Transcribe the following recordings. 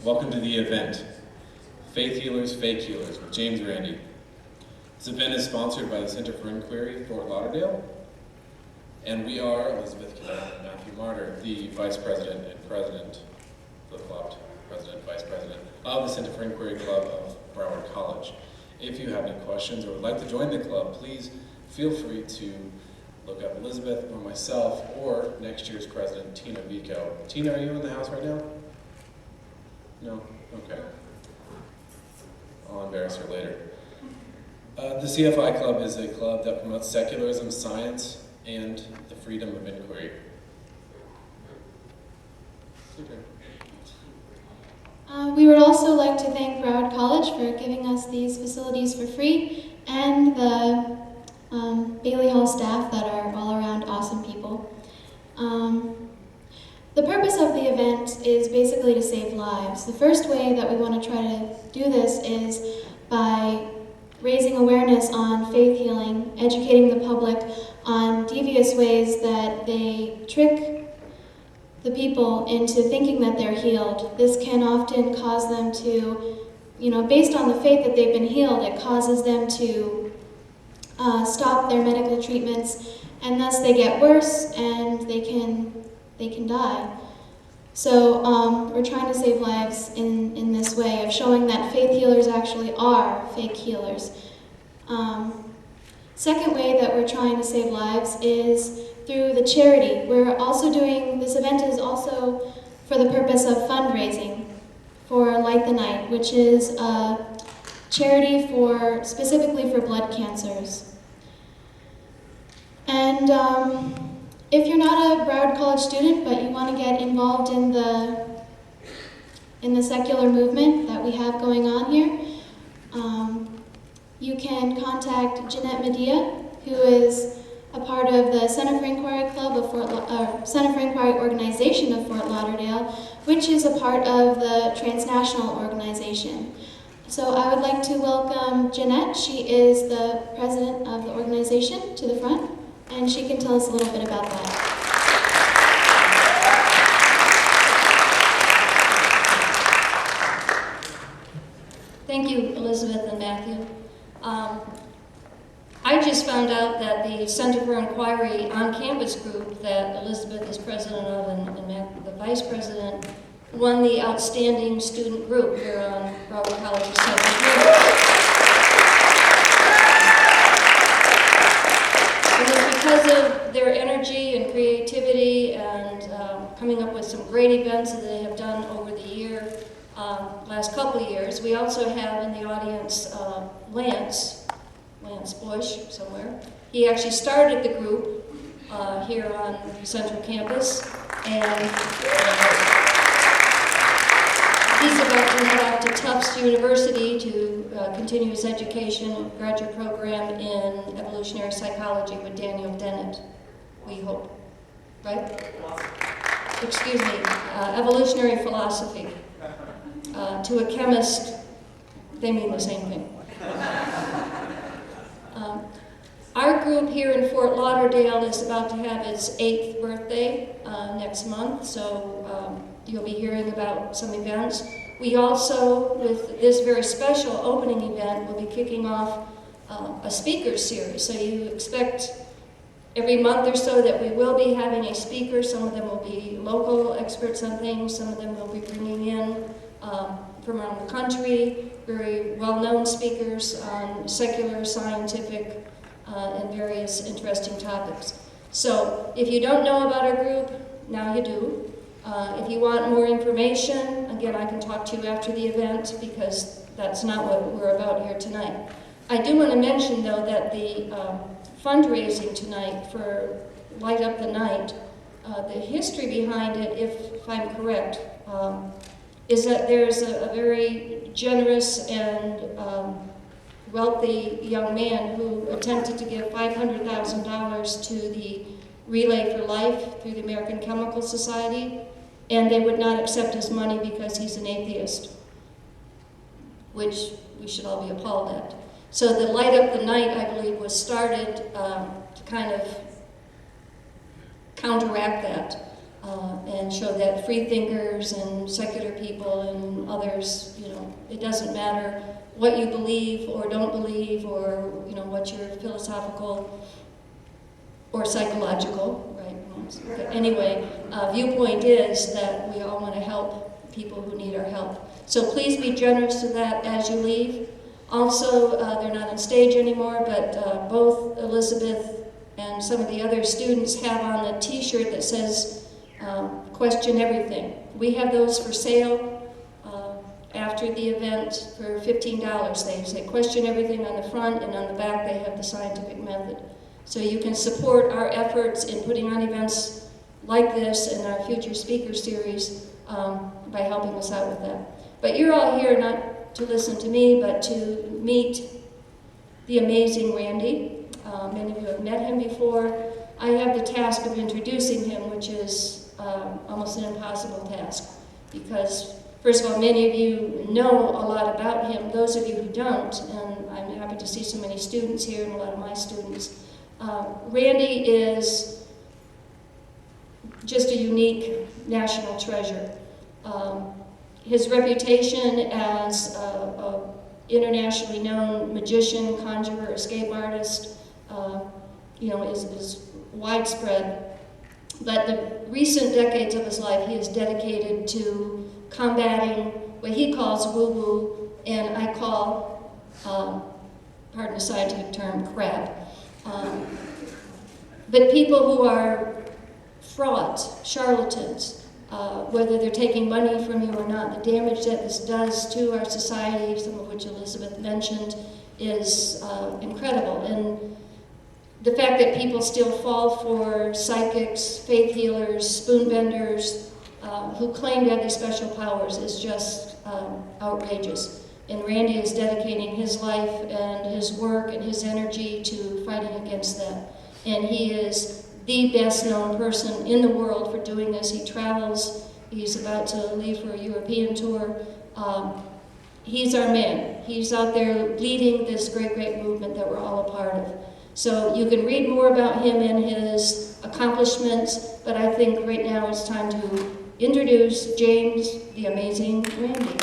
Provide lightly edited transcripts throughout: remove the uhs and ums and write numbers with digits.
Welcome to the event, Faith Healers, Fake Healers with James Randi. This event is sponsored by the Center for Inquiry, Fort Lauderdale, and we are Elizabeth Cadet and Matthew Martyr, the Vice President and President, flip-flopped, President, Vice President of the Center for Inquiry Club of Broward College. If you have any questions or would like to join the club, please feel free to look up Elizabeth or myself or next year's president, Tina Vico. Tina, are you in the house right now? No? Okay. I'll embarrass her later. The CFI Club is a club that promotes secularism, science, and the freedom of inquiry. Okay. We would also like to thank Broward College for giving us these facilities for free, and the Bailey Hall staff that are all around awesome people. The purpose of the event is basically to save lives. The first way that we want to try to do this is by raising awareness on faith healing, educating the public on devious ways that they trick the people into thinking that they're healed. This can often cause them to, based on the faith that they've been healed, it causes them to stop their medical treatments, and thus they get worse and they can die. So we're trying to save lives in this way of showing that faith healers actually are fake healers. Second way that we're trying to save lives is through the charity. We're also doing, this event is also for the purpose of fundraising for Light the Night, which is a charity specifically for blood cancers. And if you're not a Broward College student, but you want to get involved in the secular movement that we have going on here, you can contact Jeanette Medea, who is a part of the Center for Inquiry Club of Center for Inquiry Organization of Fort Lauderdale, which is a part of the transnational organization. So I would like to welcome Jeanette. She is the president of the organization, to the front, and she can tell us a little bit about that. Thank you, Elizabeth and Matthew. I just found out that the Center for Inquiry on-campus group that Elizabeth is president of and Matt, the vice president, won the Outstanding Student Group here on Broward College's campus. And it's because of their energy and creativity and coming up with some great events that they have done over the last couple of years. We also have in the audience Lance Bush somewhere. He actually started the group here on Central Campus, and he's about to head off to Tufts University to continue his education graduate program in evolutionary psychology with Daniel Dennett, we hope. Right? Excuse me, evolutionary philosophy. To a chemist, they mean the same thing. Our group here in Fort Lauderdale is about to have its 8th birthday next month, so you'll be hearing about some events. We also, with this very special opening event, will be kicking off a speakers series. So you expect every month or so that we will be having a speaker. Some of them will be local experts on things, some of them will be bringing in from around the country, very well-known speakers on secular, scientific, and various interesting topics. So if you don't know about our group, now you do. If you want more information, again, I can talk to you after the event because that's not what we're about here tonight. I do want to mention, though, that the fundraising tonight for Light Up the Night, the history behind it, if I'm correct, is that there's a very generous and wealthy young man who attempted to give $500,000 to the Relay for Life through the American Chemical Society, and they would not accept his money because he's an atheist, which we should all be appalled at. So the Light Up the Night, I believe, was started to kind of counteract that. and show that free thinkers and secular people and others, it doesn't matter what you believe or don't believe, or what your philosophical or psychological, right? Anyway, viewpoint is that we all want to help people who need our help. So please be generous to that as you leave. Also, they're not on stage anymore, but both Elizabeth and some of the other students have on a t-shirt that says, question everything. We have those for sale after the event for $15. They say question everything on the front, and on the back they have the scientific method. So you can support our efforts in putting on events like this and our future speaker series by helping us out with that. But you're all here not to listen to me, but to meet the amazing Randy. Many of you have met him before. I have the task of introducing him, which is almost an impossible task, because first of all, many of you know a lot about him. Those of you who don't, and I'm happy to see so many students here and a lot of my students, Randy is just a unique national treasure. His reputation as an internationally known magician, conjurer, escape artist, is widespread. But the recent decades of his life, he is dedicated to combating what he calls woo-woo, and I call, pardon the scientific term, crap. But people who are frauds, charlatans, whether they're taking money from you or not, the damage that this does to our society, some of which Elizabeth mentioned, is incredible. And the fact that people still fall for psychics, faith healers, spoon benders, who claim to have these special powers is just outrageous. And Randy is dedicating his life and his work and his energy to fighting against that. And he is the best known person in the world for doing this. He travels. He's about to leave for a European tour. He's our man. He's out there leading this great, great movement that we're all a part of. So you can read more about him and his accomplishments, but I think right now it's time to introduce James, the amazing Randy.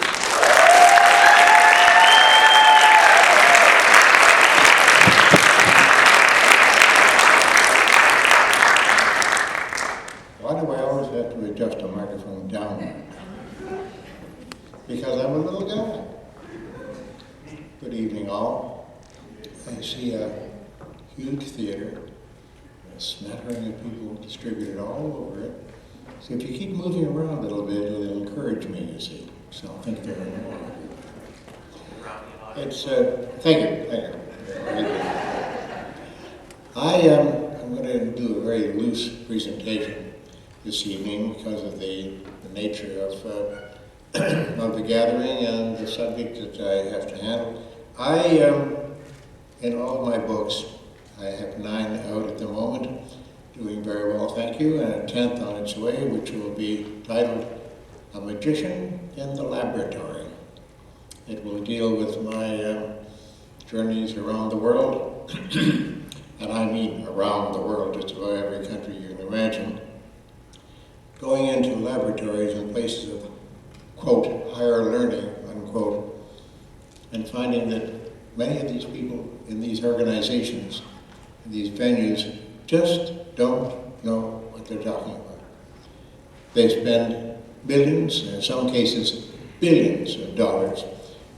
Why do I always have to adjust a microphone down? Because I'm a little guy. Good evening, all. I see a huge theater, a smattering of people distributed all over it. So if you keep moving around a little bit, it'll encourage me, you see. So I think there are more. It's, thank you. I'm going to do a very loose presentation this evening because of the nature of the gathering and the subject that I have to handle. In all my books, I have 9 out at the moment, doing very well, thank you, and a 10th on its way, which will be titled A Magician in the Laboratory. It will deal with my journeys around the world, and I mean around the world, just about every country you can imagine, going into laboratories and places of, quote, higher learning, unquote, and finding that many of these people in these organizations, in these venues, just don't know what they're talking about. They spend millions, and in some cases billions of dollars,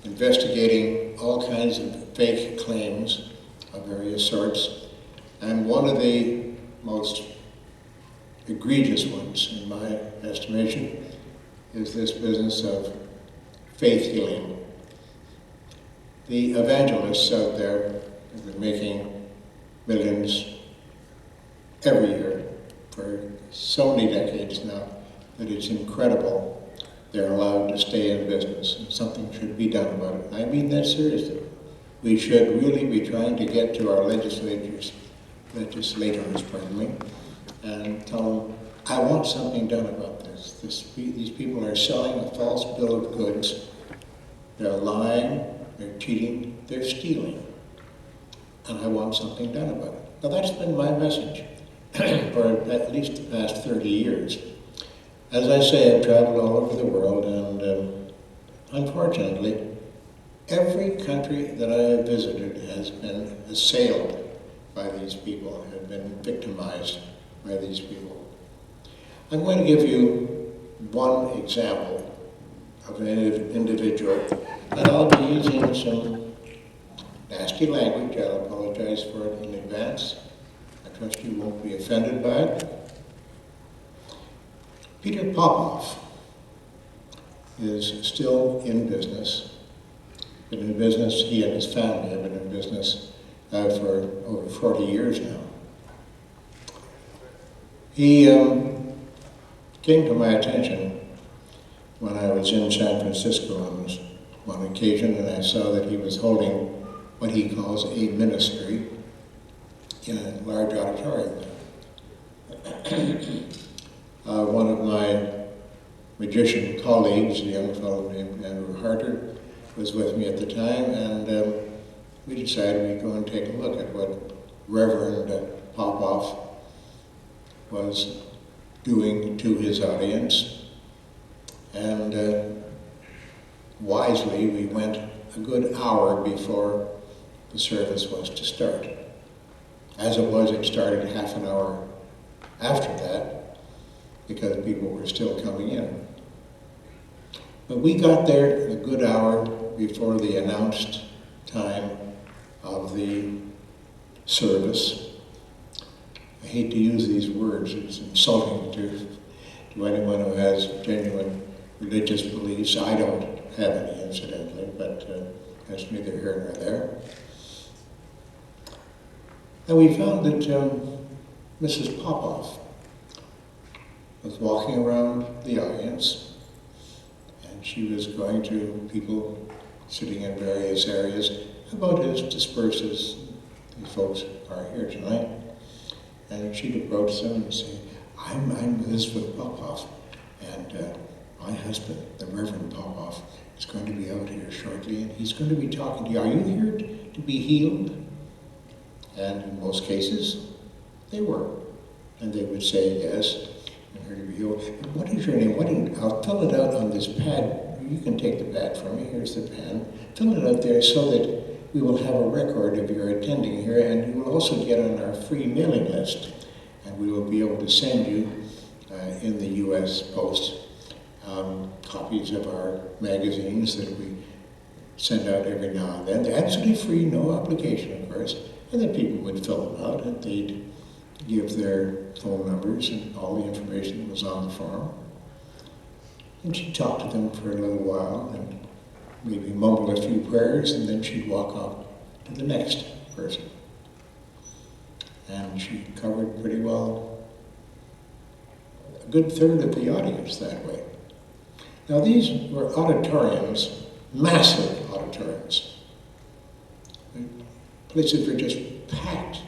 investigating all kinds of fake claims of various sorts. And one of the most egregious ones, in my estimation, is this business of faith healing. The evangelists out there have been making millions every year for so many decades now that it's incredible they're allowed to stay in business, and something should be done about it. I mean that seriously. We should really be trying to get to our legislators, pardon me, and tell them, I want something done about this. These people are selling a false bill of goods. They're lying, they're cheating, they're stealing. And I want something done about it. Now that's been my message for at least the past 30 years. As I say, I've traveled all over the world, and unfortunately, every country that I have visited has been assailed by these people, have been victimized by these people. I'm going to give you one example of an individual, and I'll be using some nasty language. I'll apologize for it in advance. I trust you won't be offended by it. Peter Popoff is still in business. Been in business, he and his family have been in business for over 40 years now. He came to my attention when I was in San Francisco on one occasion, and I saw that he was holding what he calls a ministry in a large auditorium. One of my magician colleagues, a young fellow named Andrew Harter, was with me at the time, and we decided we'd go and take a look at what Reverend Popoff was doing to his audience. And wisely, we went a good hour before the service was to start. As it was, it started half an hour after that, because people were still coming in. But we got there a good hour before the announced time of the service. I hate to use these words, it's insulting to anyone who has genuine religious beliefs. I don't have any, incidentally, but that's neither here nor there. And we found that Mrs. Popoff was walking around the audience, and she was going to people sitting in various areas, about as dispersed as these folks are here tonight. And she'd approach them and say, I'm Elizabeth Popoff, and my husband, the Reverend Popoff, is going to be out here shortly, and he's going to be talking to you. Are you here to be healed? And in most cases, they were. And they would say, yes, I'm here to be healed. And what is your name? I'll fill it out on this pad. You can take the pad from me. Here's the pen. Fill it out there so that we will have a record of your attending here, and you will also get on our free mailing list. And we will be able to send you, in the U.S. Post, copies of our magazines that we send out every now and then. They're absolutely free, no obligation, of course. And then people would fill them out, and they'd give their phone numbers and all the information that was on the form. And she'd talk to them for a little while, and maybe mumble a few prayers, and then she'd walk on to the next person. And she covered pretty well a good third of the audience that way. Now these were auditoriums, massive auditoriums. Places were just packed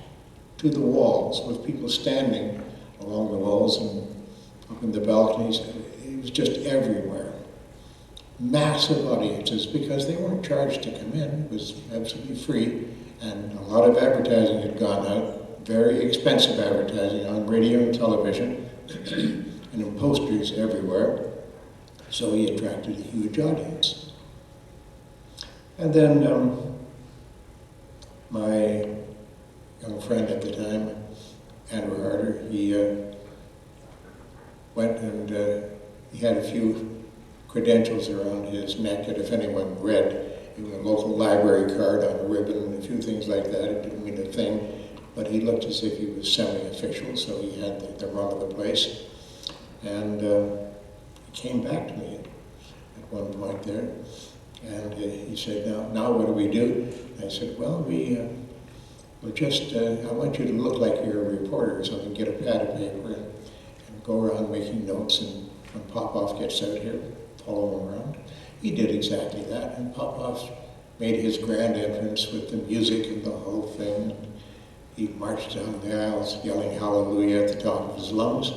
to the walls with people standing along the walls and up in the balconies. It was just everywhere. Massive audiences, because they weren't charged to come in. It was absolutely free, and a lot of advertising had gone out, very expensive advertising on radio and television, and in posters everywhere, so he attracted a huge audience. And then my young friend at the time, Andrew Harter, he went and he had a few credentials around his neck that if anyone read, it was a local library card on a ribbon and a few things like that. It didn't mean a thing, but he looked as if he was semi-official, so he had the run of the place. And he came back to me at one point there, and he said, now what do we do? I said, well, we'll just, I want you to look like you're a reporter, so I can get a pad of paper and go around making notes, and when Popoff gets out here, follow him around. He did exactly that, and Popoff made his grand entrance with the music and the whole thing. He marched down the aisles yelling hallelujah at the top of his lungs,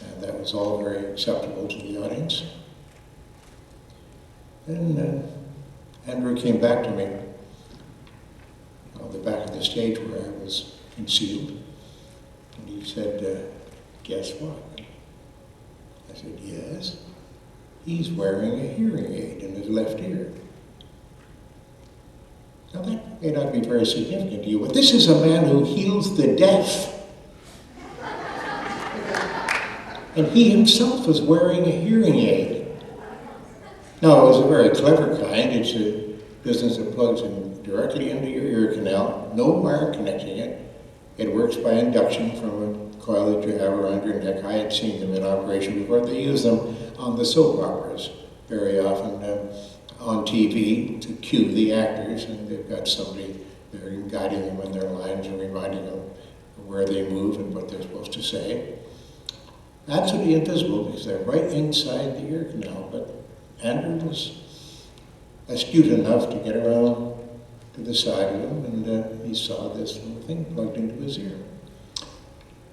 and that was all very acceptable to the audience. Then Andrew came back to me on the back of the stage where I was concealed, and he said, guess what? I said, yes. He's wearing a hearing aid in his left ear. Now that may not be very significant to you, but this is a man who heals the deaf. And he himself was wearing a hearing aid. Now, it was a very clever kind. It's a business that plugs in directly into your ear canal, no wire connecting it. It works by induction from a coil that you have around your neck. I had seen them in operation before. They use them on the soap operas very often on TV to cue the actors, and they've got somebody there guiding them in their lines and reminding them where they move and what they're supposed to say. Absolutely invisible because they're right inside the ear canal, but Andrew was astute enough to get around to the side of him, and he saw this little thing plugged into his ear.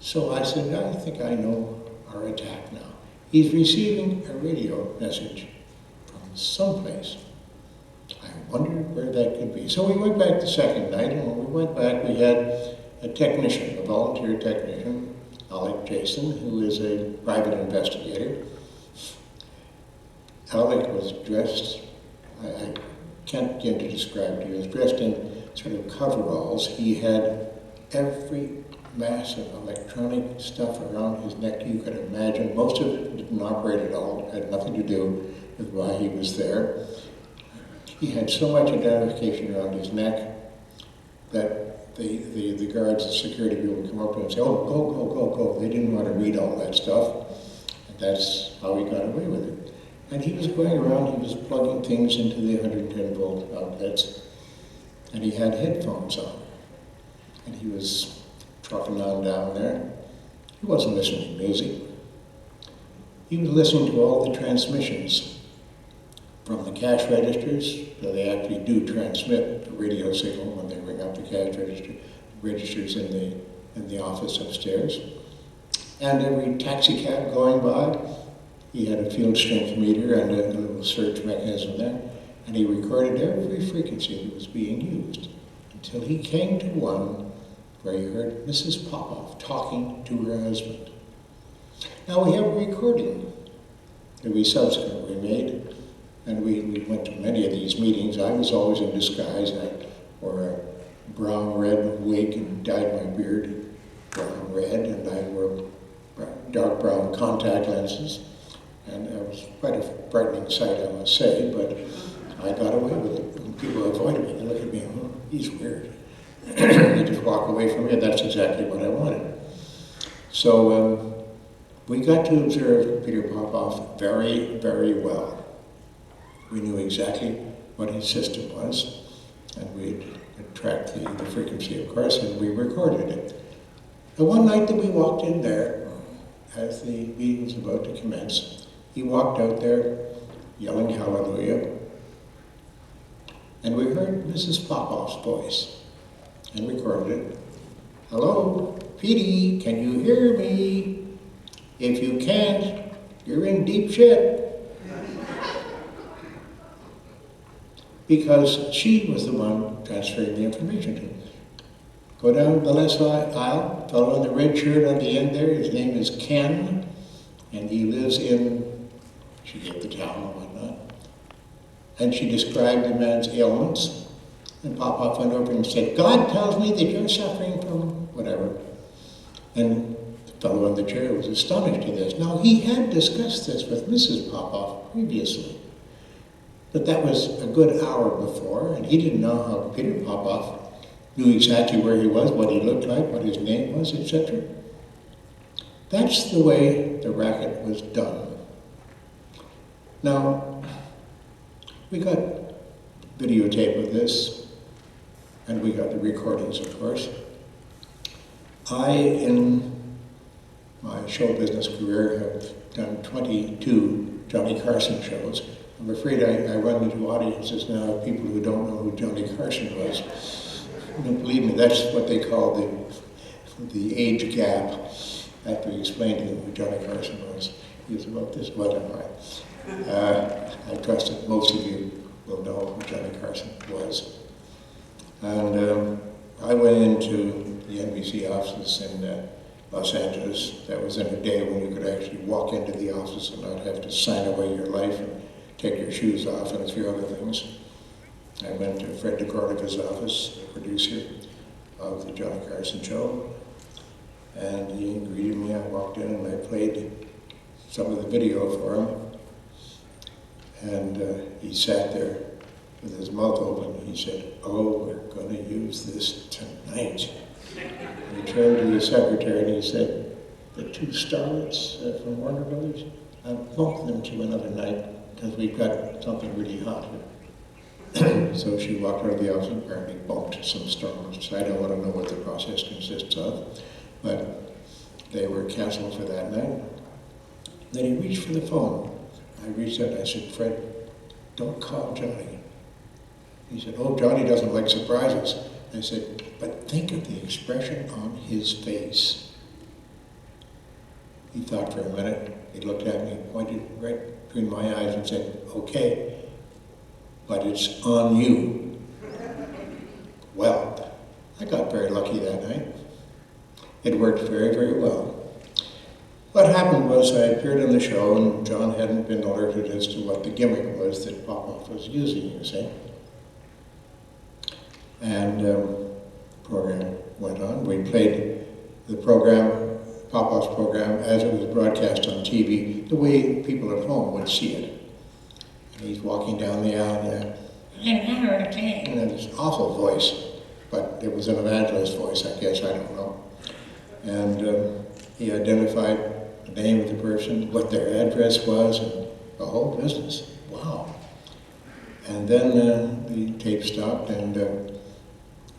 So I said, I think I know our attack now. He's receiving a radio message from someplace. I wondered where that could be. So we went back the second night, and when we went back, we had a technician, a volunteer technician, Alec Jason, who is a private investigator. Alec was dressed, I can't begin to describe to you, he was dressed in sort of coveralls. He had every mass of electronic stuff around his neck you could imagine. Most of it didn't operate at all, had nothing to do with why he was there. He had so much identification around his neck that the guards, the security people would come up to him and say, oh, go, go, go, go. They didn't want to read all that stuff. And that's how he got away with it. And he was going around, he was plugging things into the 110 volt outlets, and he had headphones on. And he was trucking on down there. He wasn't listening to music. He was listening to all the transmissions from the cash registers. So they actually do transmit the radio signal when they ring up the cash registers in the office upstairs. And every taxi cab going by, he had a field strength meter and a little search mechanism there, and he recorded every frequency that was being used until he came to one where he heard Mrs. Popoff talking to her husband. Now we have a recording that we subsequently made, and we went to many of these meetings. I was always in disguise. I wore a brown-red wig and dyed my beard brown-red, and I wore dark brown contact lenses. And it was quite a frightening sight, I must say, but I got away with it. And people avoided me. They look at me, oh, he's weird. They just walk away from me, and that's exactly what I wanted. So we got to observe Peter Popoff very, very well. We knew exactly what his system was, and we'd tracked the frequency, of course, and we recorded it. And one night that we walked in there, as the meeting was about to commence, he walked out there yelling hallelujah, and we heard Mrs. Popoff's voice and recorded it. Hello, Petey, can you hear me? If you can't, you're in deep shit. Because she was the one transferring the information to him. Go down the left aisle, fellow in the red shirt on the end there, his name is Ken, and he lives in, she gave the town and whatnot, and she described the man's ailments, and Popoff went over and said, God tells me that you're suffering from whatever. And the fellow in the chair was astonished at this. Now, he had discussed this with Mrs. Popoff previously, but that was a good hour before, and he didn't know how Peter Popoff knew exactly where he was, what he looked like, what his name was, etc. That's the way the racket was done. Now, we got videotape of this, and we got the recordings, of course. I, in my show business career, have done 22 Johnny Carson shows. I'm afraid I run into audiences now of people who don't know who Johnny Carson was. Don't believe me, that's what they call the age gap. After we explained to them who Johnny Carson was, he was about this much high. I trust that most of you will know who Johnny Carson was. And I went into the NBC offices in Los Angeles. That was in a day when you could actually walk into the office and not have to sign away your life and take your shoes off and a few other things. I went to Fred DeCordova's office, the producer of the Johnny Carson show, and he greeted me. I walked in and I played some of the video for him. And he sat there with his mouth open. He said, "Oh, we're going to use this tonight." He turned to his secretary and he said, "The two starlets from Warner Brothers, I've bumped them to another night because we've got something really hot here." So she walked out of the office and apparently bumped some starlets. I don't want to know what the process consists of, but they were canceled for that night. Then he reached for the phone. I reached out and I said, "Fred, don't call Johnny." He said, "Oh, Johnny doesn't like surprises." I said, "But think of the expression on his face." He thought for a minute. He looked at me, pointed right between my eyes and said, "Okay, but it's on you." Well, I got very lucky that night. It worked very, very well. What happened was I appeared on the show and John hadn't been alerted as to what the gimmick was that Popoff was using, you see. And the program went on. We played the program, Popoff's program, as it was broadcast on TV, the way people at home would see it. And he's walking down the aisle, and this awful voice, but it was an evangelist voice, I guess, I don't know. And he identified the name of the person, what their address was, and the whole business. Wow. And then the tape stopped, and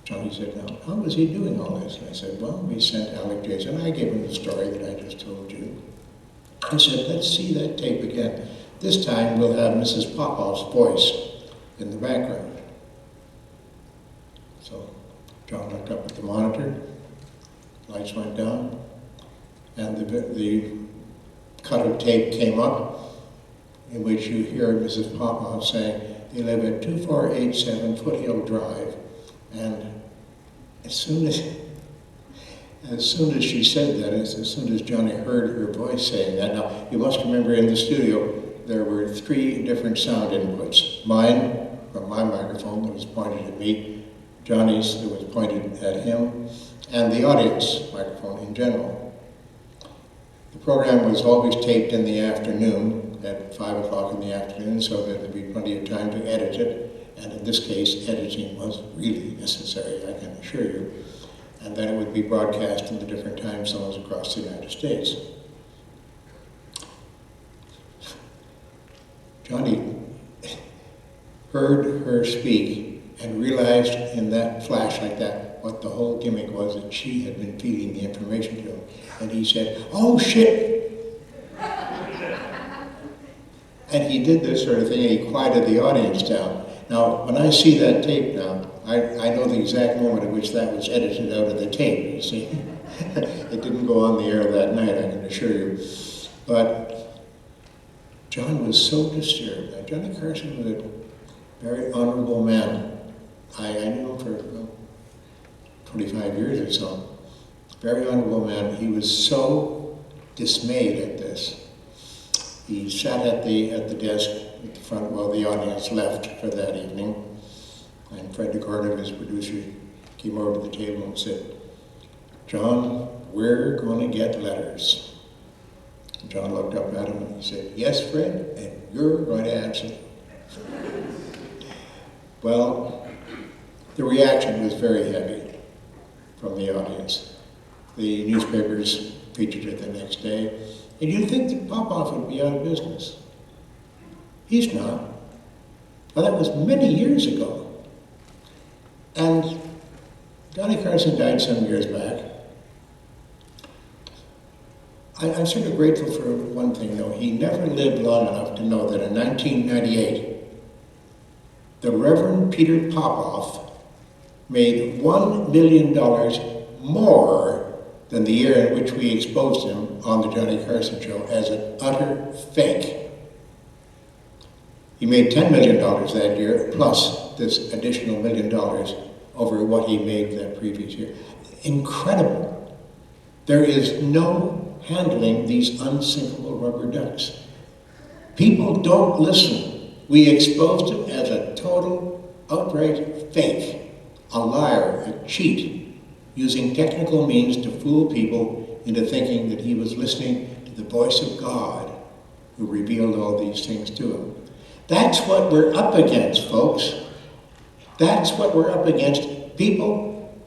Johnny said, "Now, how was he doing all this?" And I said, "Well, we sent Alec Jason." I gave him the story that I just told you. I said, "Let's see that tape again. This time we'll have Mrs. Popoff's voice in the background." So John looked up at the monitor, lights went down, and the cut of tape came up in which you hear Mrs. Popoff saying, "They live at 2487 Foothill Drive." And as soon as she said that, as soon as Johnny heard her voice saying that, now you must remember in the studio there were 3 different sound inputs. Mine, from my microphone that was pointed at me, Johnny's that was pointed at him, and the audience microphone in general. The program was always taped in the afternoon, at 5 o'clock in the afternoon, so that there'd be plenty of time to edit it. And in this case, editing was really necessary, I can assure you. And then it would be broadcast in the different time zones across the United States. Johnny heard her speak and realized in that flash like that what the whole gimmick was, that she had been feeding the information to him. And he said, "Oh, shit!" And he did this sort of thing, and he quieted the audience down. Now, when I see that tape now, I know the exact moment at which that was edited out of the tape, you see. It didn't go on the air that night, I can assure you. But John was so disturbed. Now, Johnny Carson was a very honorable man. I knew him for 25 years or so. Very honorable man. He was so dismayed at this. He sat at the desk at the front while the audience left for that evening. And Fred DeCordova, his producer, came over to the table and said, "John, we're going to get letters." And John looked up at him and he said, "Yes, Fred, and you're going to answer." Well, the reaction was very heavy from the audience. The newspapers featured it the next day. And you'd think that Popoff would be out of business. He's not. Well, that was many years ago. And Johnny Carson died some years back. I'm sort of grateful for one thing, though. He never lived long enough to know that in 1998, the Reverend Peter Popoff made $1 million more than the year in which we exposed him on the Johnny Carson show as an utter fake. He made $10 million that year, plus this additional $1 million over what he made that previous year. Incredible. There is no handling these unsinkable rubber ducks. People don't listen. We exposed him as a total, outright fake, a liar, a cheat, using technical means to fool people into thinking that he was listening to the voice of God, who revealed all these things to him. That's what we're up against, folks. That's what we're up against. People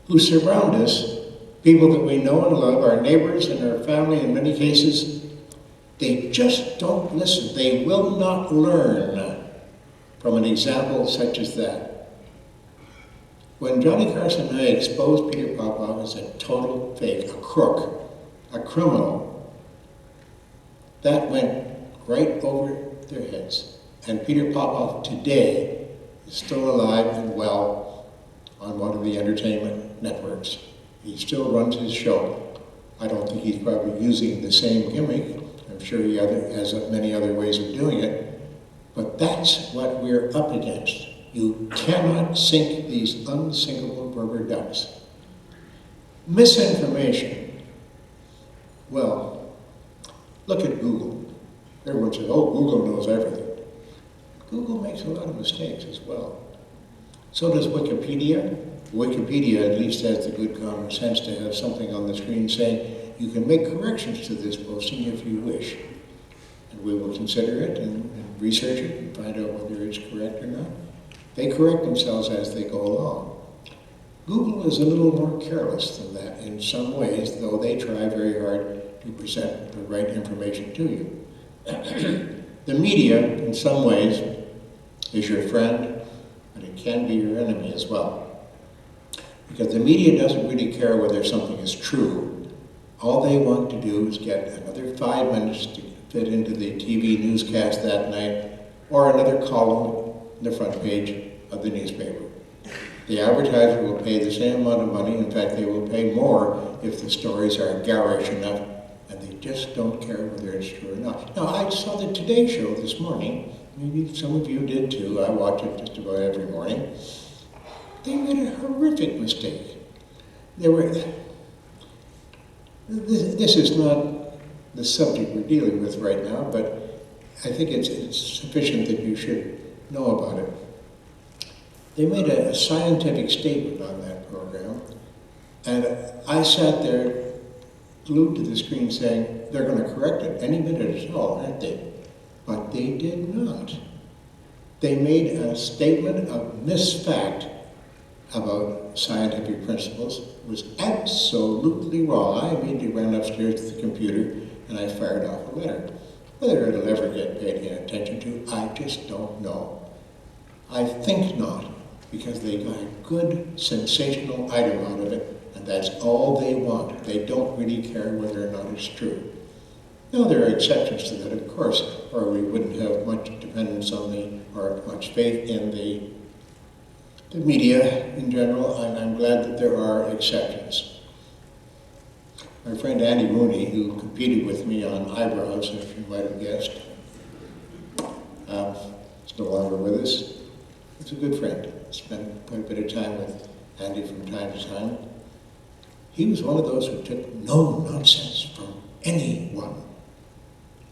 who surround us, people that we know and love, our neighbors and our family in many cases, they just don't listen. They will not learn from an example such as that. When Johnny Carson and I exposed Peter Popoff as a total fake, a crook, a criminal, that went right over their heads. And Peter Popoff today is still alive and well on one of the entertainment networks. He still runs his show. I don't think he's probably using the same gimmick. I'm sure he has many other ways of doing it. But that's what we're up against. You cannot sink these unsinkable rubber ducks. Misinformation. Well, look at Google. Everyone says, oh, Google knows everything. Google makes a lot of mistakes as well. So does Wikipedia. Wikipedia at least has the good common sense to have something on the screen saying, you can make corrections to this posting if you wish. And we will consider it and research it and find out whether it's correct or not. They correct themselves as they go along. Google is a little more careless than that in some ways, though they try very hard to present the right information to you. The media, in some ways, is your friend, but it can be your enemy as well. Because the media doesn't really care whether something is true. All they want to do is get another 5 minutes to fit into the TV newscast that night, or another column in the front page of the newspaper. The advertiser will pay the same amount of money. In fact, they will pay more if the stories are garish enough, and they just don't care whether it's true or not. Now, I saw the Today Show this morning. Maybe some of you did too. I watch it just about every morning. They made a horrific mistake. This is not the subject we're dealing with right now, but I think it's sufficient that you should know about it. They made a scientific statement on that program, and I sat there glued to the screen saying, they're going to correct it any minute at all, aren't they? But they did not. They made a statement of misfact about scientific principles. It was absolutely wrong. I immediately ran upstairs to the computer and I fired off a letter. Whether it'll ever get paid any attention to, I just don't know. I think not, because they got a good, sensational item out of it, and that's all they want. They don't really care whether or not it's true. Now, there are exceptions to that, of course, or we wouldn't have much dependence on or much faith in the media in general, and I'm glad that there are exceptions. My friend Andy Mooney, who competed with me on eyebrows, if you might have guessed, is no longer with us. He's a good friend. Spent quite a bit of time with Andy from time to time. He was one of those who took no nonsense from anyone.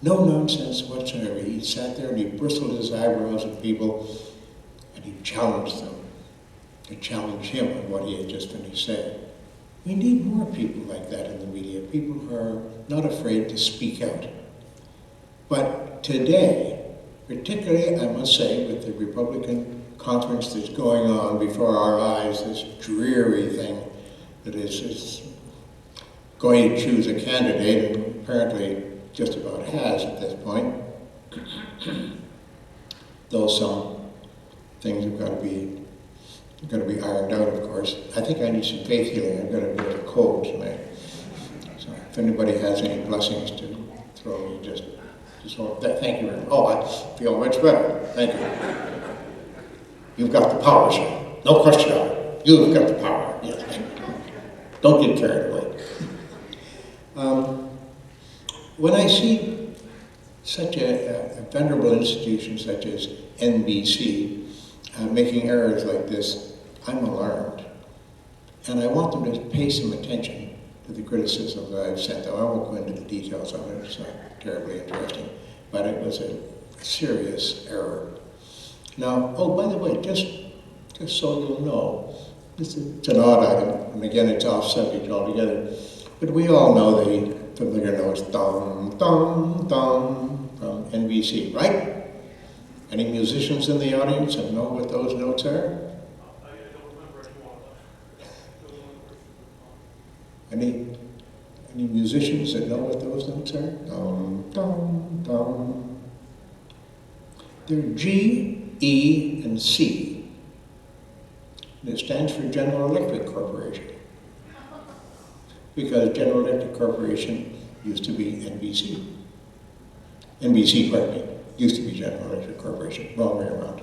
No nonsense whatsoever. He sat there and he bristled his eyebrows at people and he challenged them. To challenge him on what he had just finished saying. We need more people like that in the media, people who are not afraid to speak out. But today, particularly, I must say, with the Republican conference that's going on before our eyes, this dreary thing that is going to choose a candidate, and apparently just about has at this point, though some things have got to be ironed out, of course. I think I need some faith healing. I've got a bit of a cold tonight. So if anybody has any blessings to throw me, just thank you very much. Oh, I feel much better. Thank you. You've got the power, sir. No question about it. You've got the power. Yes. Don't get carried away. When I see such a venerable institution such as NBC making errors like this, I'm alarmed. And I want them to pay some attention to for the criticism that I've sent them. I won't go into the details of it, it's not terribly interesting, but it was a serious error. Now, oh, by the way, just so you'll know, it's an odd item, and again, it's off subject altogether, but we all know the familiar notes, dum, dum, dum, from NBC, right? Any musicians in the audience that know what those notes are? Any musicians that know what those notes are? Dum, dum, dum. They're G, E, and C. And it stands for General Electric Corporation. Because General Electric Corporation used to be NBC. NBC, pardon me, used to be General Electric Corporation, wrong way around.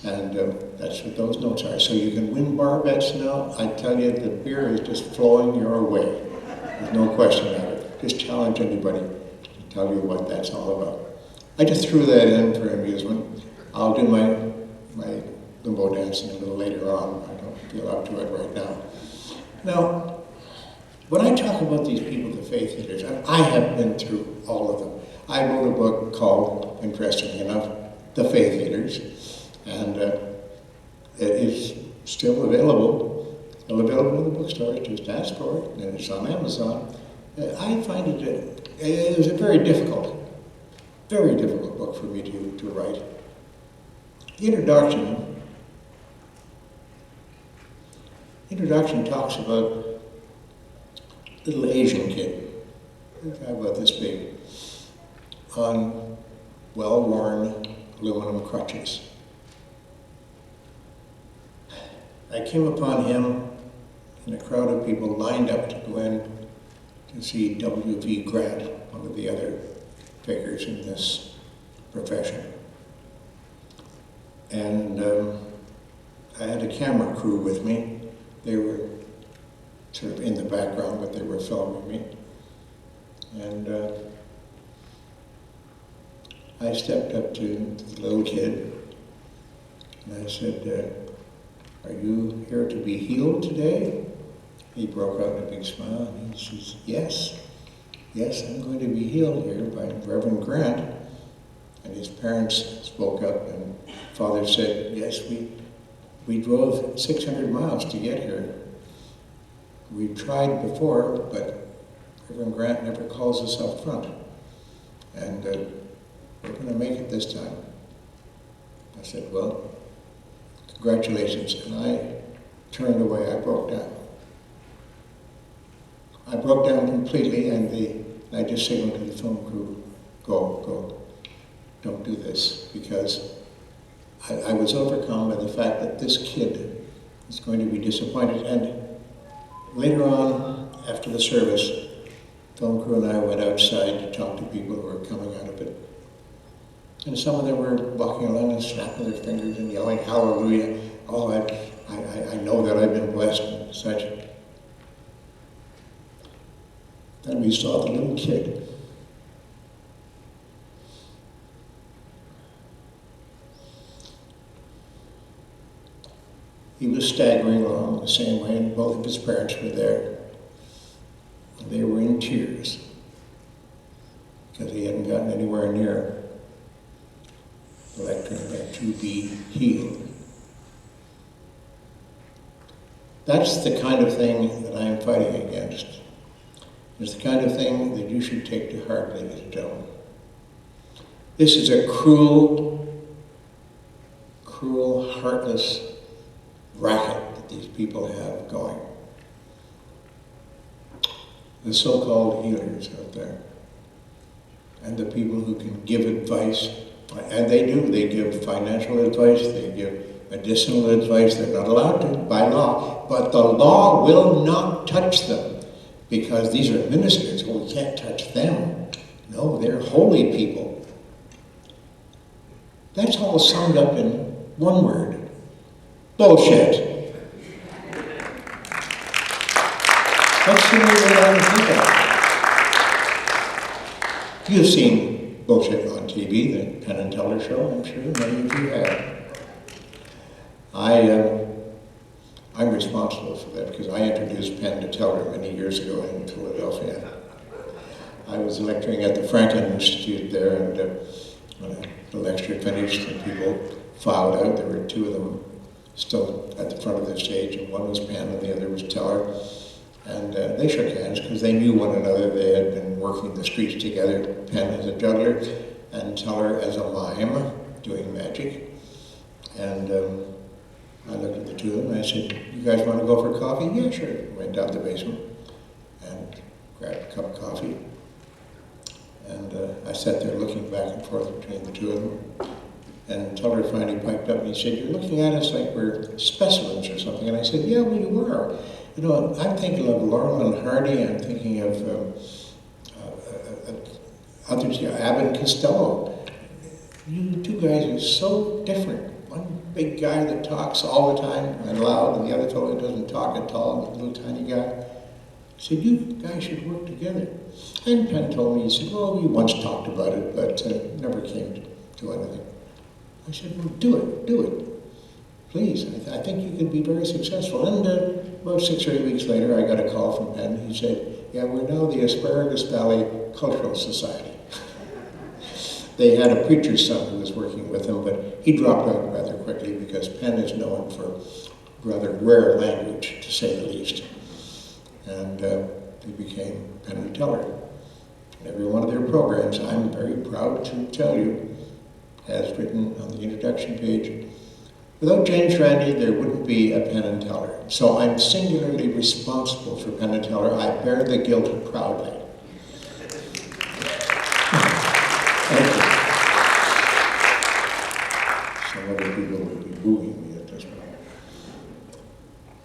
And that's what those notes are. So you can win bar bets now. I tell you, the beer is just flowing your way. There's no question about it. Just challenge anybody to tell you what that's all about. I just threw that in for amusement. I'll do my limbo dancing a little later on. I don't feel up to it right now. Now, when I talk about these people, the faith leaders, I have been through all of them. I wrote a book called, interestingly enough, The Faith Leaders, and it is still available in the bookstore. Just ask for it, and it's on Amazon. I find it was a very difficult book for me to write. The introduction talks about a little Asian kid, about this big, on well-worn aluminum crutches. I came upon him in a crowd of people lined up to go in to see W.V. Grant, one of the other figures in this profession. And I had a camera crew with me. They were sort of in the background, but they were filming me. And I stepped up to the little kid, and I said, are you here to be healed today? He broke out in a big smile, and he says, yes, I'm going to be healed here by Reverend Grant. And his parents spoke up, and Father said, yes, we drove 600 miles to get here. We tried before, but Reverend Grant never calls us up front. And we're going to make it this time. I said, well, congratulations. And I turned away. I broke down. I broke down completely, and I just signaled to the film crew, go. Don't do this, because I was overcome by the fact that this kid is going to be disappointed. And later on, after the service, film crew and I went outside to talk to people who were coming out of it. And some of them were walking along and snapping their fingers and yelling, hallelujah. Oh, I know that I've been blessed and such. Then we saw the little kid. He was staggering along the same way, and both of his parents were there. And they were in tears because he hadn't gotten anywhere near the lectern to be healed. That's the kind of thing that I am fighting against. It's the kind of thing that you should take to heart, ladies and gentlemen. This is a cruel, heartless racket that these people have going. The so-called healers out there, and the people who can give advice, and they give financial advice, they give medicinal advice. They're not allowed to by law, but the law will not touch them because these are ministers. Well, we can't touch them. No, they're holy people. That's all summed up in one word: bullshit. That's the only way I can think of it. You've seen bullshit on TV, the Penn and Teller show, I'm sure many of you have. I'm responsible for that because I introduced Penn to Teller many years ago in Philadelphia. I was lecturing at the Franklin Institute there, and when the lecture finished and people filed out, there were two of them still at the front of the stage, and one was Penn and the other was Teller. And they shook hands because they knew one another. They had been working the streets together, Penn as a juggler and Teller as a mime doing magic. And I looked at the two of them and I said, "You guys want to go for coffee?" "Yeah, sure." Went down to the basement and grabbed a cup of coffee. And I sat there looking back and forth between the two of them. And Teller finally piped up and he said, "You're looking at us like we're specimens or something." And I said, "Yeah, we were. You know, I'm thinking of Laurel and Hardy. I'm thinking of others, Abbott and Costello. You two guys are so different. One big guy that talks all the time and loud, and the other fellow doesn't talk at all, the little tiny guy." I said, "You guys should work together." And Penn told me, he said, "Well, we once talked about it, but never came to anything." I said, "Well, do it. Please, I think you could be very successful." And about 6 or 8 weeks later, I got a call from Penn. He said, "Yeah, we're now the Asparagus Valley Cultural Society." They had a preacher's son who was working with him, but he dropped out rather quickly because Penn is known for rather rare language, to say the least. And they became Penn and Teller. And every one of their programs, I'm very proud to tell you, has written on the introduction page, "Without James Randi, there wouldn't be a Penn and Teller." So I'm singularly responsible for Penn and Teller. I bear the guilt proudly. Thank you. Some other people would be booing me at this point.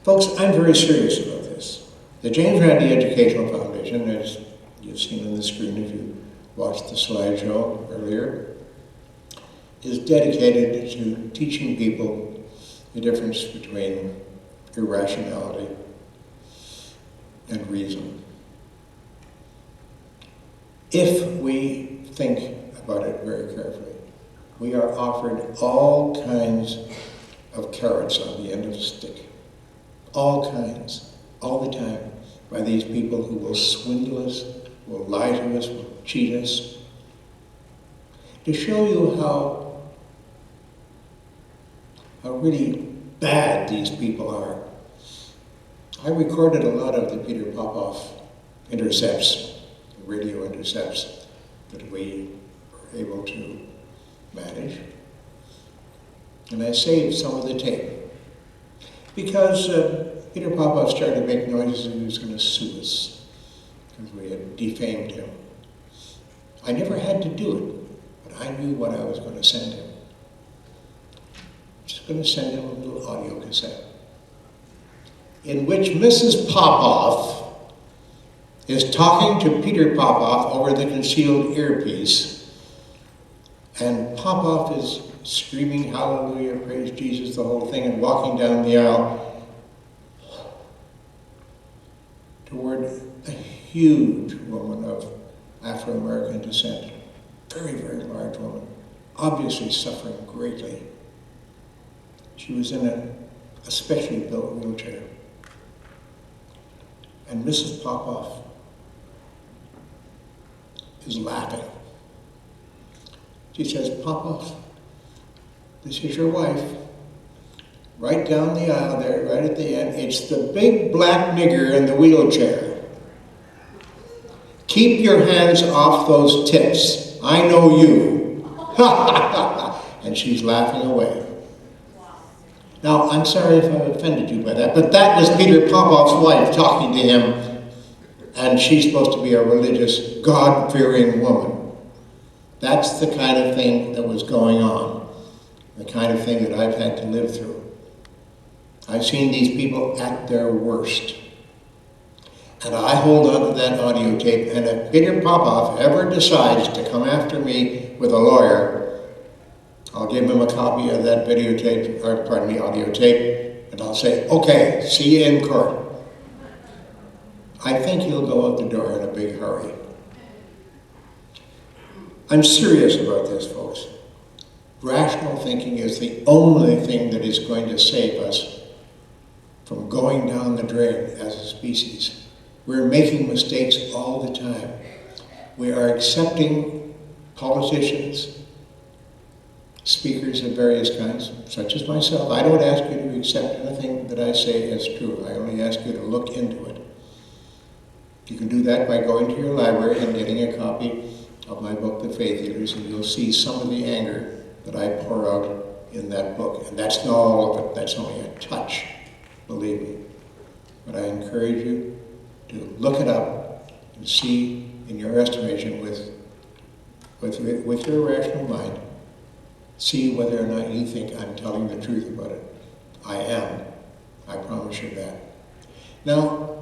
Folks, I'm very serious about this. The James Randi Educational Foundation, as you've seen on the screen if you watched the slideshow earlier, is dedicated to teaching people the difference between irrationality and reason. If we think about it very carefully, we are offered all kinds of carrots on the end of a stick. All kinds, all the time, by these people who will swindle us, will lie to us, will cheat us, to show you how really bad these people are. I recorded a lot of the Peter Popoff intercepts, radio intercepts, that we were able to manage. And I saved some of the tape. Because Peter Popoff started to make noises and he was going to sue us, because we had defamed him. I never had to do it, but I knew what I was going to send him. Just going to send him a little audio cassette in which Mrs. Popoff is talking to Peter Popoff over the concealed earpiece, and Popoff is screaming hallelujah, praise Jesus, the whole thing, and walking down the aisle toward a huge woman of Afro-American descent, very, very large woman, obviously suffering greatly. She was in a specially built wheelchair. And Mrs. Popoff is laughing. She says, "Popoff, this is your wife. Right down the aisle there, right at the end, it's the big black nigger in the wheelchair. Keep your hands off those tits. I know you." And she's laughing away. Now, I'm sorry if I've offended you by that, but that was Peter Popoff's wife talking to him, and she's supposed to be a religious, God-fearing woman. That's the kind of thing that was going on, the kind of thing that I've had to live through. I've seen these people at their worst. And I hold on to that audio tape, and if Peter Popoff ever decides to come after me with a lawyer, I'll give him a copy of that videotape, or pardon me, audio tape, and I'll say, "Okay, see you in court." I think he'll go out the door in a big hurry. I'm serious about this, folks. Rational thinking is the only thing that is going to save us from going down the drain as a species. We're making mistakes all the time. We are accepting politicians, speakers of various kinds, such as myself. I don't ask you to accept anything that I say as true. I only ask you to look into it. You can do that by going to your library and getting a copy of my book, The Faith Healers, and you'll see some of the anger that I pour out in that book. And that's not all of it. That's only a touch, believe me. But I encourage you to look it up and see, in your estimation, with your rational mind, see whether or not you think I'm telling the truth about it. I am. I promise you that. Now,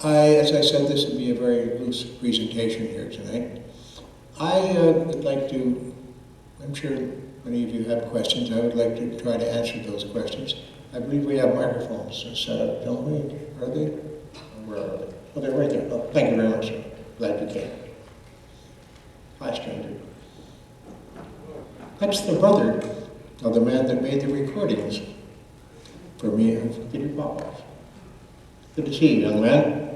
as I said, this would be a very loose presentation here tonight. I would like to, I'm sure many of you have questions. I would like to try to answer those questions. I believe we have microphones set up, don't we? Are they? Where are they? Oh, they're right there. Oh, thank you very much, sir. Glad you came. Hi, stranger. That's the brother of the man that made the recordings for me and for Peter Popoff. Good to see you, young man.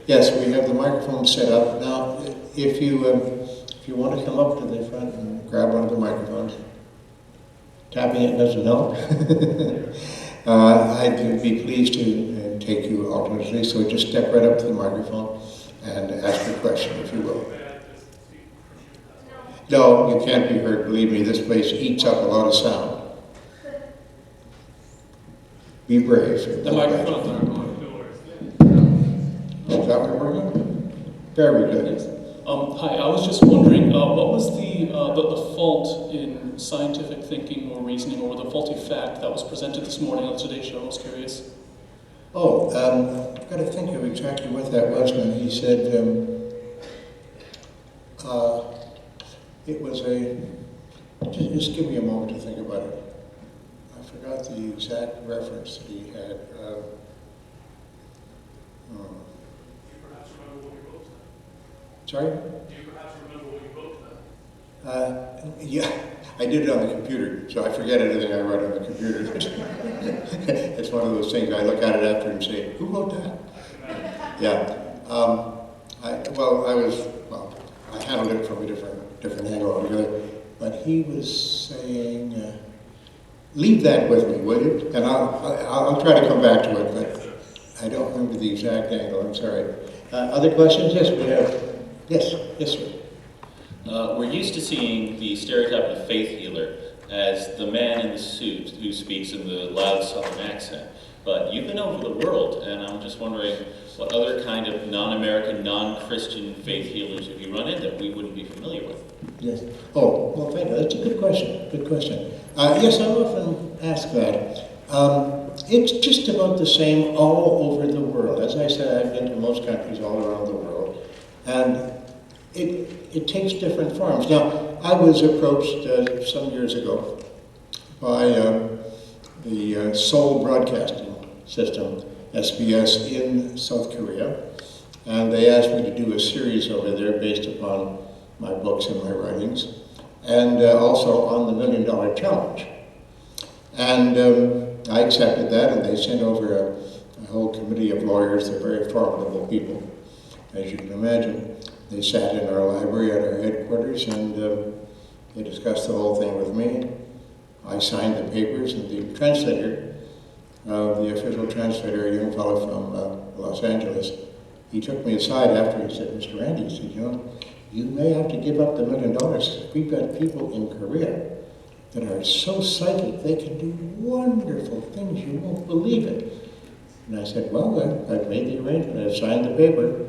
Yes, we have the microphone set up. Now, if you want to come up to the front and grab one of the microphones, tapping it doesn't help. I'd be pleased to take you alternately, so just step right up to the microphone and ask your question, if you will. No, you can't be heard. Believe me, this place eats up a lot of sound. Be brave. The microphones aren't on. Is that what we're doing? Very good. Yes. Hi, I was just wondering, what was the fault in scientific thinking or reasoning, or the faulty fact that was presented this morning on the Today Show? I was curious. Oh, I've got to think of exactly what that was now. He said it was a, just give me a moment to think about it. I forgot the exact reference that he had. Sorry? Do you perhaps remember what you wrote then? Yeah, I did it on the computer, so I forget anything I write on the computer. It's one of those things I look at it after and say, who wrote that? Yeah. I handled it from a different angle altogether. But he was saying, leave that with me, will you? And I'll try to come back to it, but I don't remember the exact angle, I'm sorry. Other questions? Yes, we have. Yes, sir. We're used to seeing the stereotype of the faith healer as the man in the suit who speaks in the loud southern accent. But you've been over the world, and I'm just wondering what other kind of non-American, non-Christian faith healers have you run into that we wouldn't be familiar with? Yes. Oh, well, thank you. That's a good question. Good question. Yes, I often ask that. It's just about the same all over the world. As I said, I've been to most countries all around the world, and it takes different forms. Now, I was approached some years ago by the Seoul Broadcasting System, SBS, in South Korea, and they asked me to do a series over there based upon my books and my writings, and also on the $1 Million Challenge. And I accepted that, and they sent over a whole committee of lawyers. They're very formidable people, as you can imagine. They sat in our library at our headquarters, and they discussed the whole thing with me. I signed the papers, and the translator, the official translator, a young fellow from Los Angeles, he took me aside after he said, Mr. Randi, he said, you know, you may have to give up the $1 million. We've got people in Korea that are so psychic, they can do wonderful things, you won't believe it. And I said, well, I've made the arrangement, I've signed the paper.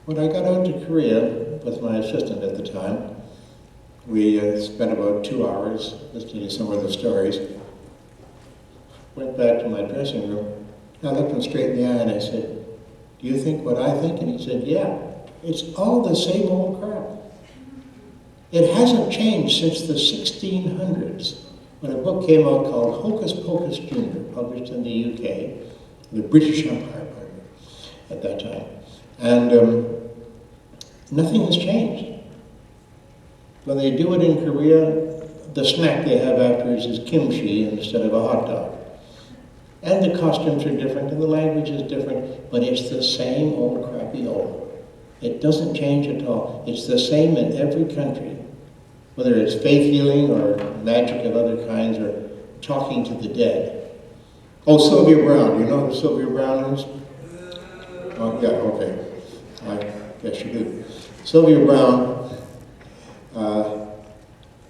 When I got out to Korea with my assistant at the time, we spent about 2 hours listening to some of the stories. Went back to my dressing room. I looked him straight in the eye and I said, do you think what I think? And he said, yeah, it's all the same old crap. It hasn't changed since the 1600s, when a book came out called Hocus Pocus Jr., published in the UK, the British Empire, at that time. And nothing has changed. When they do it in Korea, the snack they have afterwards is kimchi instead of a hot dog. And the costumes are different, and the language is different, but it's the same old crappy old. It doesn't change at all. It's the same in every country, whether it's faith healing or magic of other kinds or talking to the dead. Oh, Sylvia Brown. You know who Sylvia Brown is? Oh, yeah, okay. I guess you do. Sylvia Brown,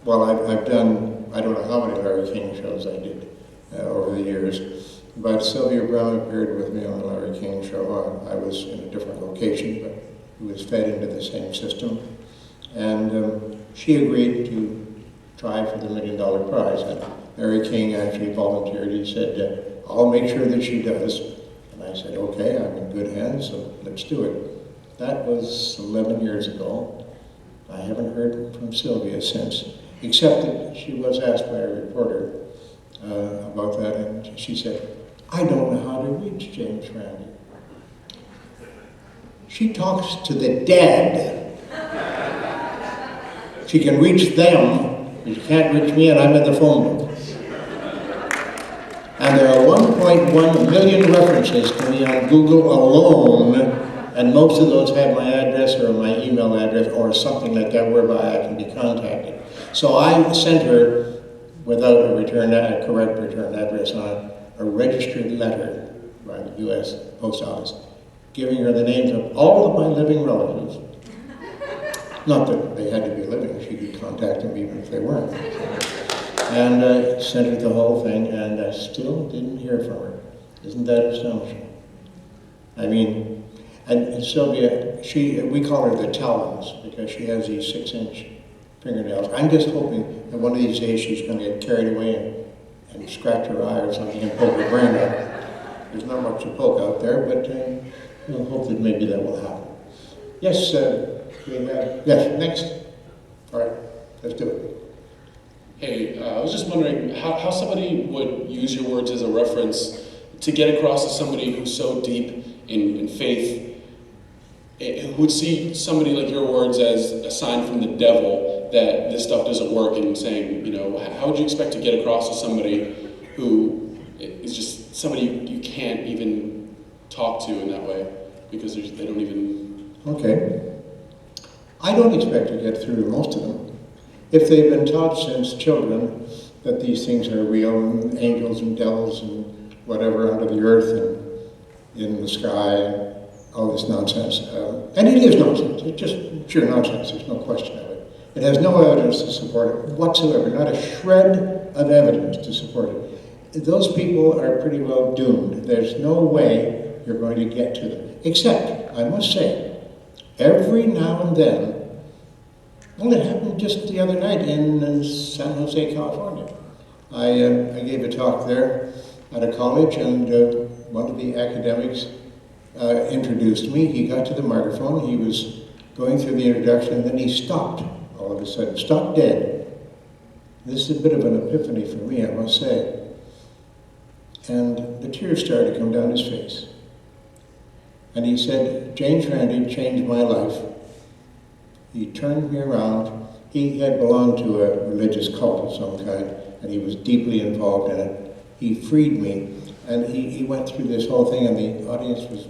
well, I've done, I don't know how many Larry King shows I did over the years, but Sylvia Brown appeared with me on the Larry King show. I was in a different location, but it was fed into the same system. And she agreed to try for the $1 million prize. And Larry King actually volunteered. He said, I'll make sure that she does. And I said, okay, I'm in good hands, so let's do it. That was 11 years ago. I haven't heard from Sylvia since, except that she was asked by a reporter about that, and she said, I don't know how to reach James Randi. She talks to the dead. She can reach them, but she can't reach me, and I'm in the phone book. And there are 1.1 million references to me on Google alone, and most of those have my address or my email address or something like that whereby I can be contacted. So I sent her, without a correct return address on, a registered letter by the U.S. Post Office, giving her the names of all of my living relatives. Not that they had to be living, she could contact them even if they weren't. And I sent her the whole thing, and I still didn't hear from her. Isn't that astonishing? I mean, and Sylvia, we call her the talons because she has these 6-inch fingernails. I'm just hoping that one of these days she's going to get carried away and scratch her eye or something and poke her brain out. There's not much to poke out there, but we'll hope that maybe that will happen. Yes, yes, next. All right, let's do it. Hey, I was just wondering how somebody would use your words as a reference to get across to somebody who's so deep in faith, who would see somebody like your words as a sign from the devil that this stuff doesn't work, and saying, you know, how would you expect to get across to somebody who is just somebody you can't even talk to in that way because they don't even... Okay. I don't expect to get through to most of them. If they've been taught since children that these things are real, and angels and devils and whatever under the earth and in the sky, and all this nonsense. And it is nonsense. It's just pure nonsense. There's no question of it. It has no evidence to support it whatsoever, not a shred of evidence to support it. Those people are pretty well doomed. There's no way you're going to get to them. Except, I must say, every now and then, well, it happened just the other night in San Jose, California. I gave a talk there at a college, and one of the academics introduced me. He got to the microphone, he was going through the introduction, and then he stopped all of a sudden, stopped dead. This is a bit of an epiphany for me, I must say. And the tears started to come down his face. And he said, James Randi changed my life. He turned me around. He had belonged to a religious cult of some kind, and he was deeply involved in it. He freed me, and he went through this whole thing, and the audience was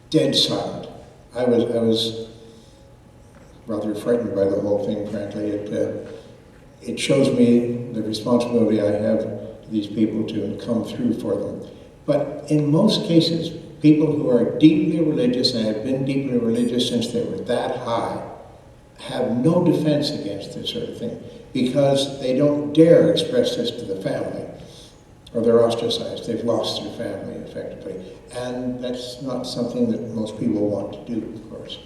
dead silent. I was rather frightened by the whole thing, frankly. It shows me the responsibility I have to these people to come through for them. But in most cases, people who are deeply religious and have been deeply religious since they were that high have no defense against this sort of thing because they don't dare express this to the family, or they're ostracized. They've lost their family, effectively. And that's not something that most people want to do, of course,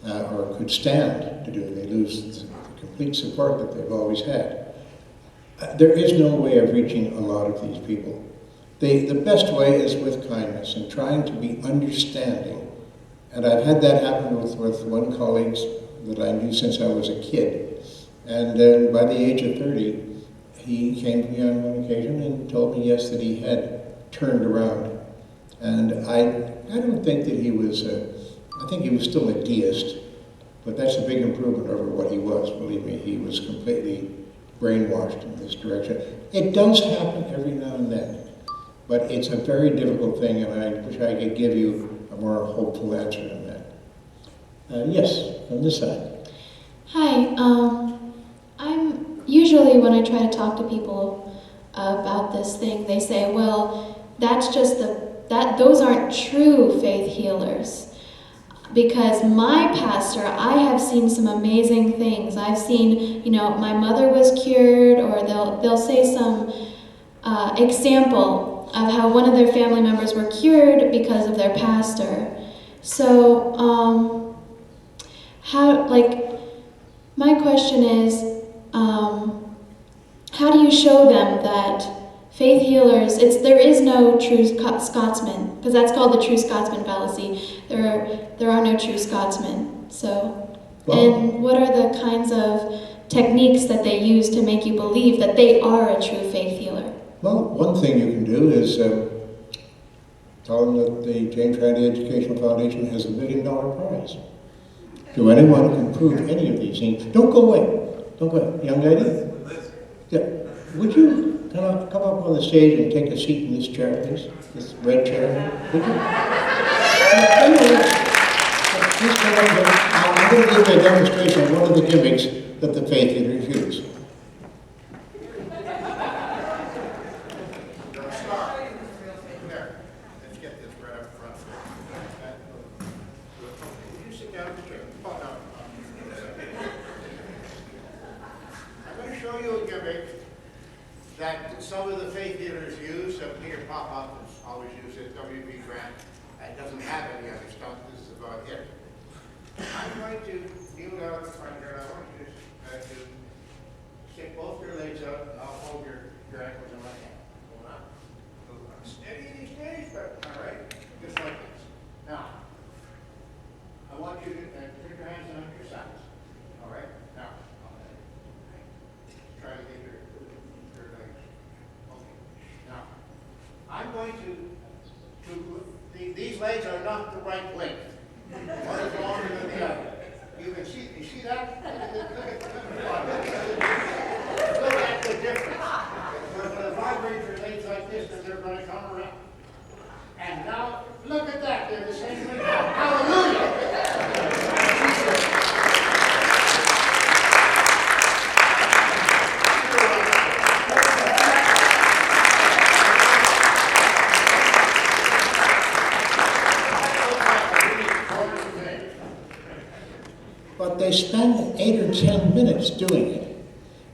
or could stand to do. They lose the complete support that they've always had. There is no way of reaching a lot of these people. The best way is with kindness and trying to be understanding. And I've had that happen with one colleague that I knew since I was a kid. And by the age of 30, he came to me on one occasion and told me, yes, that he had turned around. And I don't think that he was, I think he was still a deist, but that's a big improvement over what he was. Believe me, he was completely brainwashed in this direction. It does happen every now and then. But it's a very difficult thing, and I wish I could give you a more hopeful answer than that. Yes, on this side. Hi, I'm usually when I try to talk to people about this thing, they say, well, that's just those aren't true faith healers. Because my pastor, I have seen some amazing things. I've seen, my mother was cured, or they'll say some example of how one of their family members were cured because of their pastor. So, my question is, how do you show them that faith healers, there is no true Scotsman, because that's called the true Scotsman fallacy. There are no true Scotsmen. So, and what are the kinds of techniques that they use to make you believe that they are a true faith healer? Well, one thing you can do is tell them that the James Randi Educational Foundation has $1 million prize. To anyone who can prove any of these things. Don't go away. Don't go away. Young lady? Yeah. Would you come up on the stage and take a seat in this chair, please? This red chair? Would you? Please come up here. I'm going to give you a demonstration of one of the gimmicks that the faith healers use. That some of the faith healers use, Peter Popoff has always used it, W.B. Grant, it doesn't have any other stuff, this is about it. I'm going to kneel down in front here, and I want you to stick both your legs out, and I'll hold your ankles in my hand. Hold on. I'm steady these days, but all right, just like this. Now, I want you to put your hands on your sides. All right? Now, try to get your legs. Okay. Now, I'm going to these legs are not the right length. One is longer than the other. You see that? Look at the difference. If I raise your legs like this, then they're going to come around. And now, look at that. They're the same way. Hallelujah! But they spend 8 or 10 minutes doing it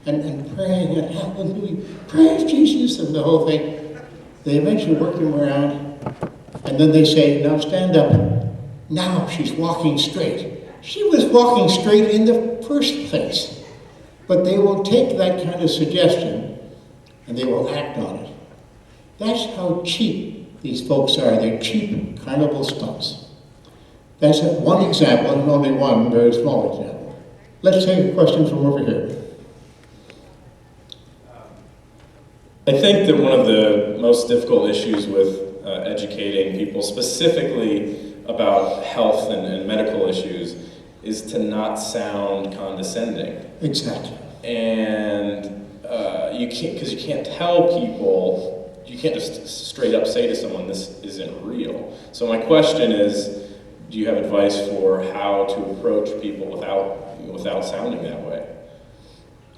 and praying and hallelujah, praise Jesus and the whole thing. They eventually work them around and then they say, now stand up. Now she's walking straight. She was walking straight in the first place. But they will take that kind of suggestion and they will act on it. That's how cheap these folks are. They're cheap carnival stunts. That's one example, and only one very small example. Let's take a question from over here. I think that one of the most difficult issues with educating people, specifically about health and medical issues, is to not sound condescending. Exactly. And you can't tell people, you can't just straight up say to someone, this isn't real. So my question is, do you have advice for how to approach people without sounding that way?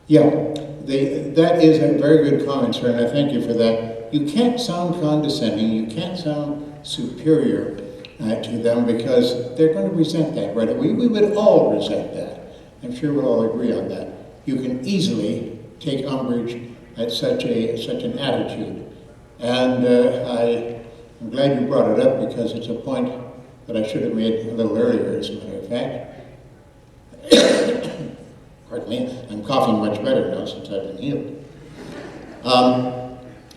Yeah, that is a very good comment, sir, and I thank you for that. You can't sound condescending, you can't sound superior to them because they're going to resent that right away. We would all resent that. I'm sure we'll all agree on that. You can easily take umbrage at such an attitude. And I'm glad you brought it up because it's a point that I should have made a little earlier, as a matter of fact. Pardon me, I'm coughing much better now since I've been healed.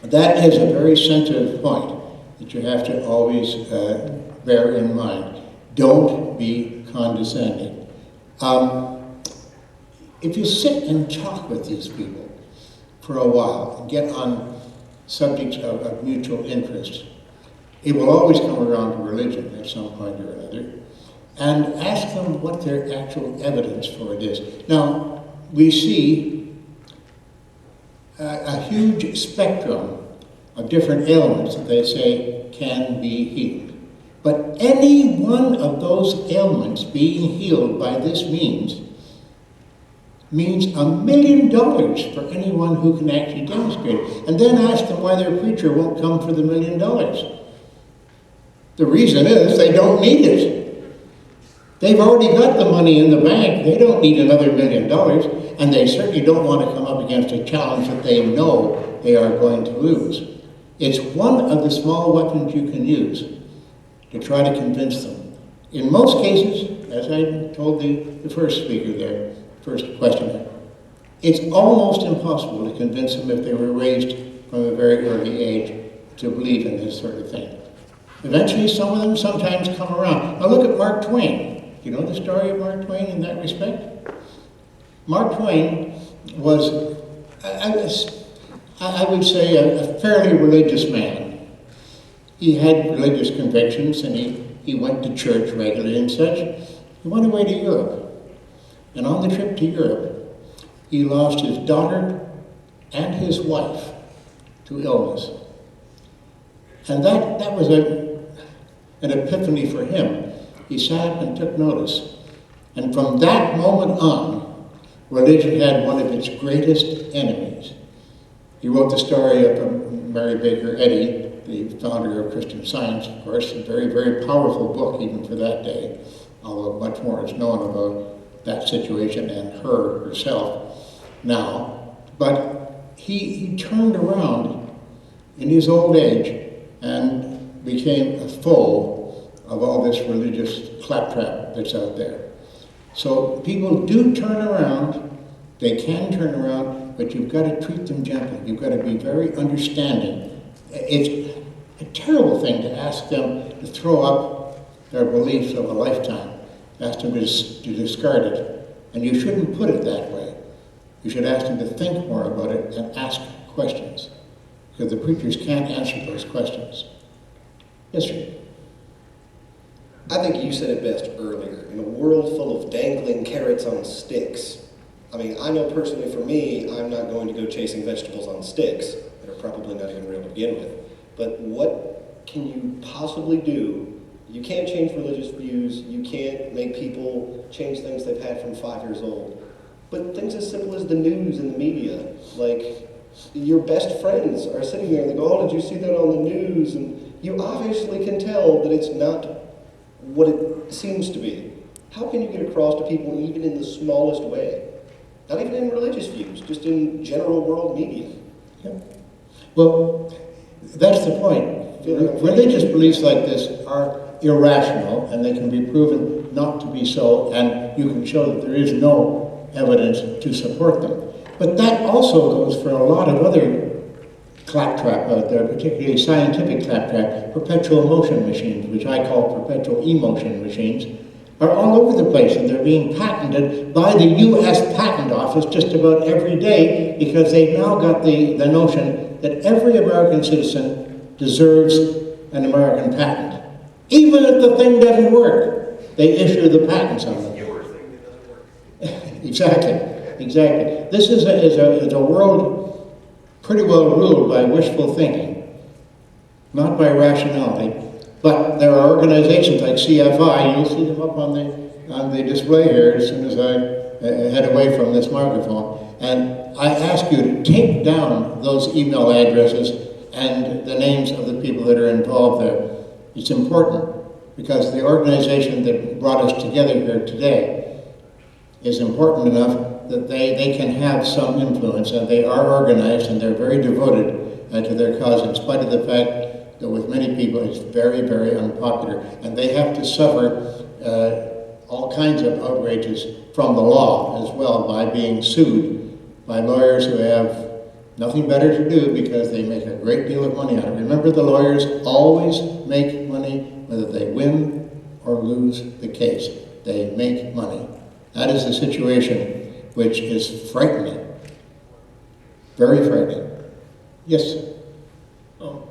That is a very sensitive point that you have to always bear in mind. Don't be condescending. If you sit and talk with these people for a while and get on subjects of mutual interest, it will always come around to religion at some point or another, and ask them what their actual evidence for it is. Now, we see a huge spectrum of different ailments that they say can be healed. But any one of those ailments being healed by this means $1 million for anyone who can actually demonstrate it. And then ask them why their preacher won't come for the $1 million. The reason is they don't need it. They've already got the money in the bank. They don't need another $1 million. And they certainly don't want to come up against a challenge that they know they are going to lose. It's one of the small weapons you can use to try to convince them. In most cases, as I told the first speaker there, first questioner, it's almost impossible to convince them if they were raised from a very early age to believe in this sort of thing. Eventually, some of them sometimes come around. Now look at Mark Twain. Do you know the story of Mark Twain in that respect? Mark Twain was, I would say, a fairly religious man. He had religious convictions, and he went to church regularly and such. He went away to Europe. And on the trip to Europe, he lost his daughter and his wife to illness. And that was an epiphany for him. He sat and took notice. And from that moment on, religion had one of its greatest enemies. He wrote the story of Mary Baker Eddy, the founder of Christian Science, of course, a very, very powerful book even for that day, although much more is known about that situation and her herself now. But he turned around in his old age and became a foe of all this religious claptrap that's out there. So people do turn around, they can turn around, but you've got to treat them gently. You've got to be very understanding. It's a terrible thing to ask them to throw up their beliefs of a lifetime, ask them to discard it. And you shouldn't put it that way. You should ask them to think more about it and ask questions, because the preachers can't answer those questions. Yes, sir? I think you said it best earlier. In a world full of dangling carrots on sticks, I mean, I know personally for me, I'm not going to go chasing vegetables on sticks that are probably not even real to begin with. But what can you possibly do? You can't change religious views. You can't make people change things they've had from 5 years old. But things as simple as the news and the media, like your best friends are sitting there and they go, oh, did you see that on the news? And you obviously can tell that it's not what it seems to be. How can you get across to people even in the smallest way? Not even in religious views, just in general world media. Yep. Well, that's the point. Religious beliefs like this are irrational, and they can be proven not to be so, and you can show that there is no evidence to support them. But that also goes for a lot of other claptrap out there, particularly scientific claptrap. Perpetual motion machines, which I call perpetual emotion machines, are all over the place, and they're being patented by the U.S. Patent Office just about every day, because they've now got the notion that every American citizen deserves an American patent. Even if the thing doesn't work, they issue the patents on it. Your thing that doesn't work. Exactly. This is a world pretty well ruled by wishful thinking, not by rationality. But there are organizations like CFI, you'll see them up on the display here as soon as I head away from this microphone. And I ask you to take down those email addresses and the names of the people that are involved there. It's important, because the organization that brought us together here today is important enough that they can have some influence, and they are organized, and they're very devoted to their cause, in spite of the fact that with many people it's very, very unpopular. And they have to suffer all kinds of outrages from the law as well, by being sued by lawyers who have nothing better to do because they make a great deal of money on it. Remember, the lawyers always make money whether they win or lose the case. They make money. That is the situation, which is frightening. Very frightening. Yes?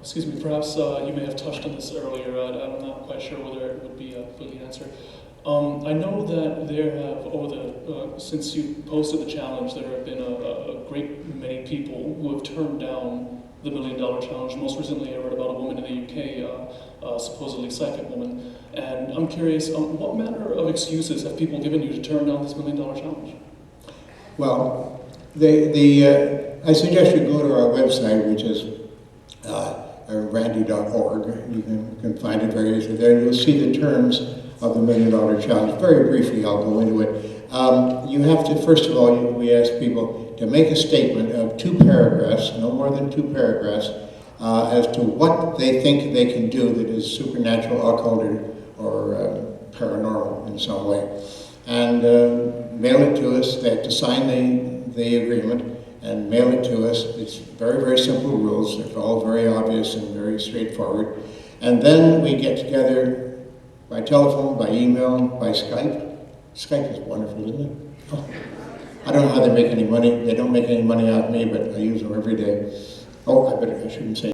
Excuse me, perhaps you may have touched on this earlier. I'm not quite sure whether it would be the answer. I know that there have, since you posted the challenge, there have been a great many people who have turned down the $1 million challenge. Most recently, I read about a woman in the UK, a supposedly psychic woman. And I'm curious, what manner of excuses have people given you to turn down this $1 million challenge? Well, I suggest you go to our website, which is randi.org. You can find it very easily there. You'll see the terms of the $1 million challenge. Very briefly, I'll go into it. You have to, first of all, we ask people to make a statement of 2 paragraphs, no more than 2 paragraphs, as to what they think they can do that is supernatural, occult, or paranormal in some way. And mail it to us. They have to sign the agreement and mail it to us. It's very, very simple rules. They're all very obvious and very straightforward. And then we get together by telephone, by email, by Skype. Skype is wonderful, isn't it? Oh. I don't know how they make any money. They don't make any money out of me, but I use them every day. Oh, I shouldn't say